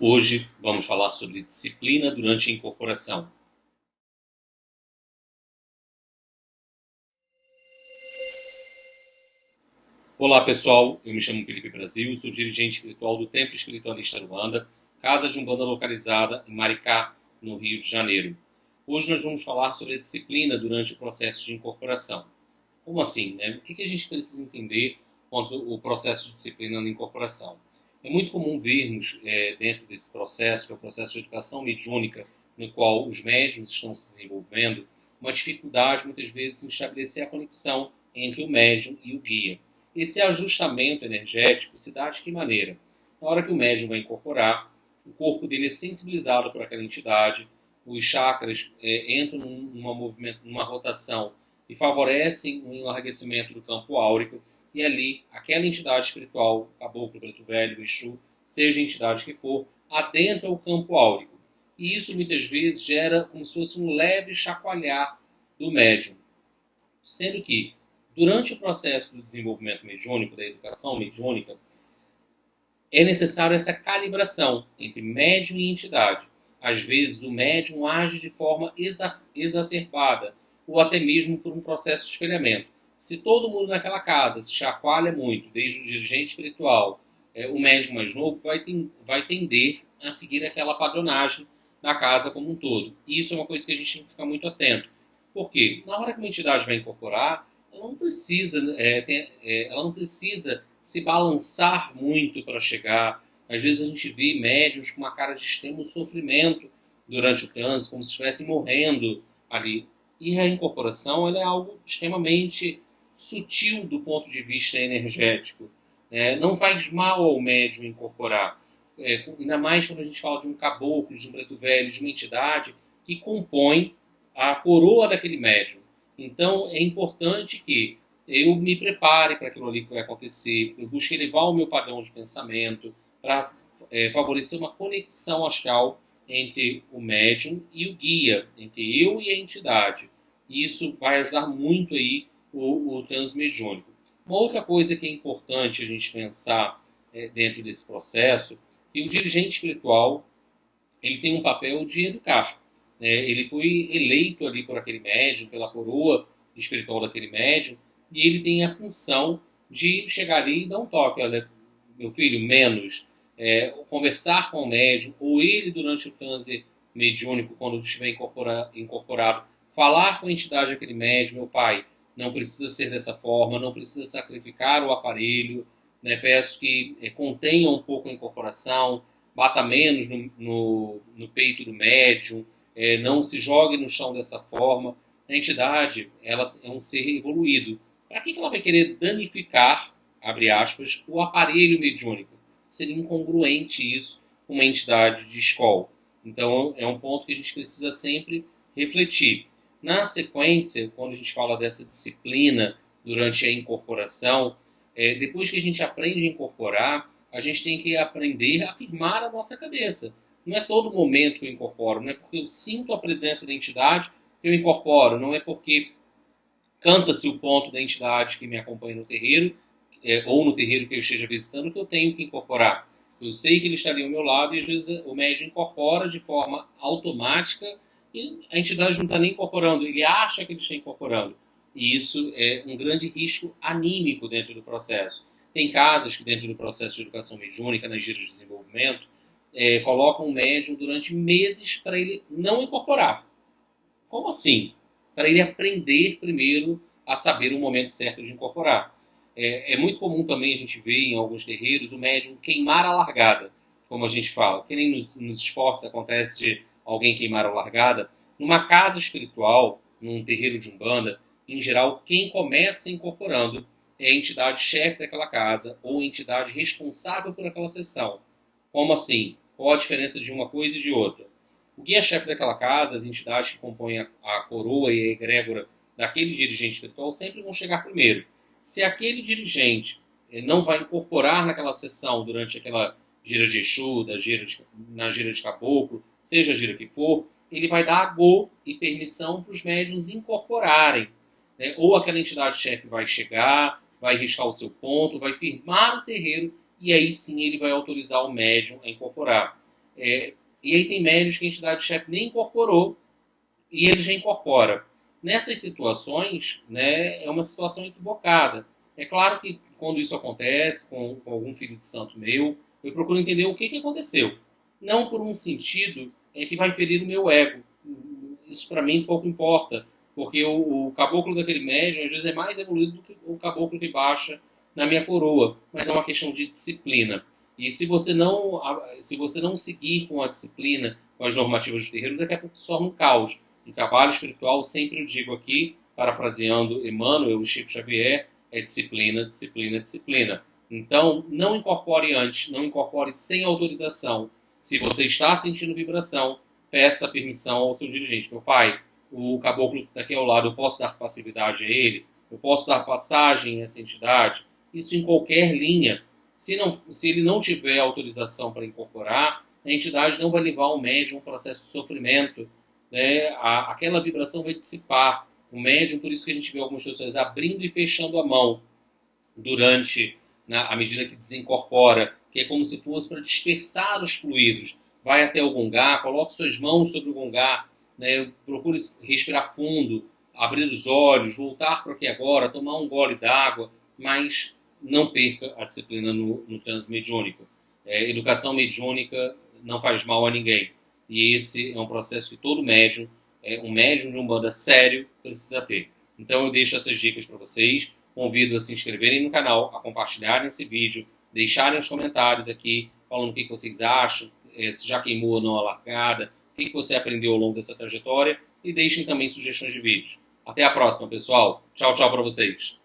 Hoje vamos falar sobre disciplina durante a incorporação. Olá pessoal, eu me chamo Felipe Brasil, sou dirigente espiritual do Templo Espiritualista Luanda, casa de Umbanda localizada em Maricá, no Rio de Janeiro. Hoje nós vamos falar sobre a disciplina durante o processo de incorporação. Como assim, né? O que a gente precisa entender quanto ao processo de disciplina na incorporação? É muito comum vermos dentro desse processo, que é o processo de educação mediúnica, no qual os médiuns estão se desenvolvendo, uma dificuldade muitas vezes em estabelecer a conexão entre o médium e o guia. Esse ajustamento energético se dá de que maneira? Na hora que o médium vai incorporar, o corpo dele é sensibilizado por aquela entidade, os chakras entram numa rotação e favorecem o enlarguecimento do campo áurico, e ali aquela entidade espiritual, caboclo, preto velho, Exu, seja a entidade que for, adentra o campo áurico. E isso muitas vezes gera como se fosse um leve chacoalhar do médium. Sendo que, durante o processo do desenvolvimento mediúnico, da educação mediúnica, é necessário essa calibração entre médium e entidade. Às vezes o médium age de forma exacerbada, ou até mesmo por um processo de espelhamento. Se todo mundo naquela casa se chacoalha muito, desde o dirigente espiritual, o médium mais novo vai tender a seguir aquela padronagem da casa como um todo. E isso é uma coisa que a gente tem que ficar muito atento. Por quê? Na hora que uma entidade vai incorporar, ela não precisa se balançar muito para chegar. Às vezes a gente vê médiuns com uma cara de extremo sofrimento durante o trânsito, como se estivessem morrendo ali. E a incorporação ela é algo extremamente sutil do ponto de vista energético. Não faz mal ao médium incorporar. Ainda mais quando a gente fala de um caboclo, de um preto velho, de uma entidade que compõe a coroa daquele médium. Então é importante que eu me prepare para aquilo ali que vai acontecer, eu busque elevar o meu padrão de pensamento para favorecer uma conexão astral entre o médium e o guia, entre eu e a entidade. E isso vai ajudar muito aí o transmediúnico. Uma outra coisa que é importante a gente pensar dentro desse processo é que o dirigente espiritual ele tem um papel de educar. Ele foi eleito ali por aquele médium, pela coroa espiritual daquele médium, e ele tem a função de chegar ali e dar um toque. Olha, meu filho, menos. Conversar com o médium, ou ele durante o transe mediúnico, quando estiver incorporado, falar com a entidade daquele médium, meu pai, não precisa ser dessa forma, não precisa sacrificar o aparelho, peço que contenha um pouco a incorporação, bata menos no peito do médium, não se jogue no chão dessa forma. A entidade ela é um ser evoluído. Para que ela vai querer danificar, abre aspas, o aparelho mediúnico? Seria incongruente isso com uma entidade de escola. Então é um ponto que a gente precisa sempre refletir. Na sequência, quando a gente fala dessa disciplina durante a incorporação, depois que a gente aprende a incorporar, a gente tem que aprender a firmar a nossa cabeça. Não é todo momento que eu incorporo, não é porque eu sinto a presença da entidade que eu incorporo, não é porque canta-se o ponto da entidade que me acompanha no terreiro, ou no terreiro que eu esteja visitando, que eu tenho que incorporar. Eu sei que ele está ali ao meu lado e às vezes o médium incorpora de forma automática e a entidade não está nem incorporando, ele acha que ele está incorporando. E isso é um grande risco anímico dentro do processo. Tem casas que dentro do processo de educação mediúnica, nas giras de desenvolvimento, colocam o médium durante meses para ele não incorporar. Como assim? Para ele aprender primeiro a saber o momento certo de incorporar. É muito comum também a gente ver em alguns terreiros o médium queimar a largada, como a gente fala. Que nem nos esportes acontece de alguém queimar a largada. Numa casa espiritual, num terreiro de Umbanda, em geral, quem começa incorporando é a entidade chefe daquela casa ou a entidade responsável por aquela sessão. Como assim? Qual a diferença de uma coisa e de outra? O guia-chefe daquela casa, as entidades que compõem a coroa e a egrégora daquele dirigente espiritual sempre vão chegar primeiro. Se aquele dirigente não vai incorporar naquela sessão durante aquela gira de Exu, na gira de Caboclo, seja a gira que for, ele vai dar agô e permissão para os médiuns incorporarem. Ou aquela entidade-chefe vai chegar, vai riscar o seu ponto, vai firmar o terreiro e aí sim ele vai autorizar o médium a incorporar. E aí tem médios que a entidade-chefe nem incorporou e ele já incorpora. Nessas situações, né, é uma situação equivocada. É claro que quando isso acontece com algum filho de santo meu, eu procuro entender o que aconteceu. Não por um sentido que vai ferir o meu ego. Isso para mim pouco importa, porque o caboclo daquele médium às vezes é mais evoluído do que o caboclo que baixa na minha coroa, mas é uma questão de disciplina. E se você não seguir com a disciplina, com as normativas do terreiro, daqui a pouco se torna um caos. Em trabalho espiritual, sempre eu digo aqui, parafraseando Emmanuel e Chico Xavier, é disciplina, disciplina, disciplina. Então, não incorpore antes, não incorpore sem autorização. Se você está sentindo vibração, peça permissão ao seu dirigente. Meu pai, o caboclo daqui ao lado, eu posso dar passividade a ele? Eu posso dar passagem a essa entidade? Isso em qualquer linha. Se ele não tiver autorização para incorporar, a entidade não vai levar o médium a um processo de sofrimento, né? Aquela vibração vai dissipar. O médium, por isso que a gente vê algumas pessoas abrindo e fechando a mão durante, à medida que desincorpora, que é como se fosse para dispersar os fluidos. Vai até o gongá, coloque suas mãos sobre o gongá, né? Procure respirar fundo, abrir os olhos, voltar para aqui agora, tomar um gole d'água, mas não perca a disciplina no transe mediúnico. Educação mediúnica não faz mal a ninguém. E esse é um processo que todo médium, um médium de Umbanda sério, precisa ter. Então eu deixo essas dicas para vocês. Convido a se inscreverem no canal, a compartilharem esse vídeo, deixarem os comentários aqui, falando o que vocês acham, se já queimou ou não a largada, o que você aprendeu ao longo dessa trajetória, e deixem também sugestões de vídeos. Até a próxima, pessoal. Tchau, tchau para vocês.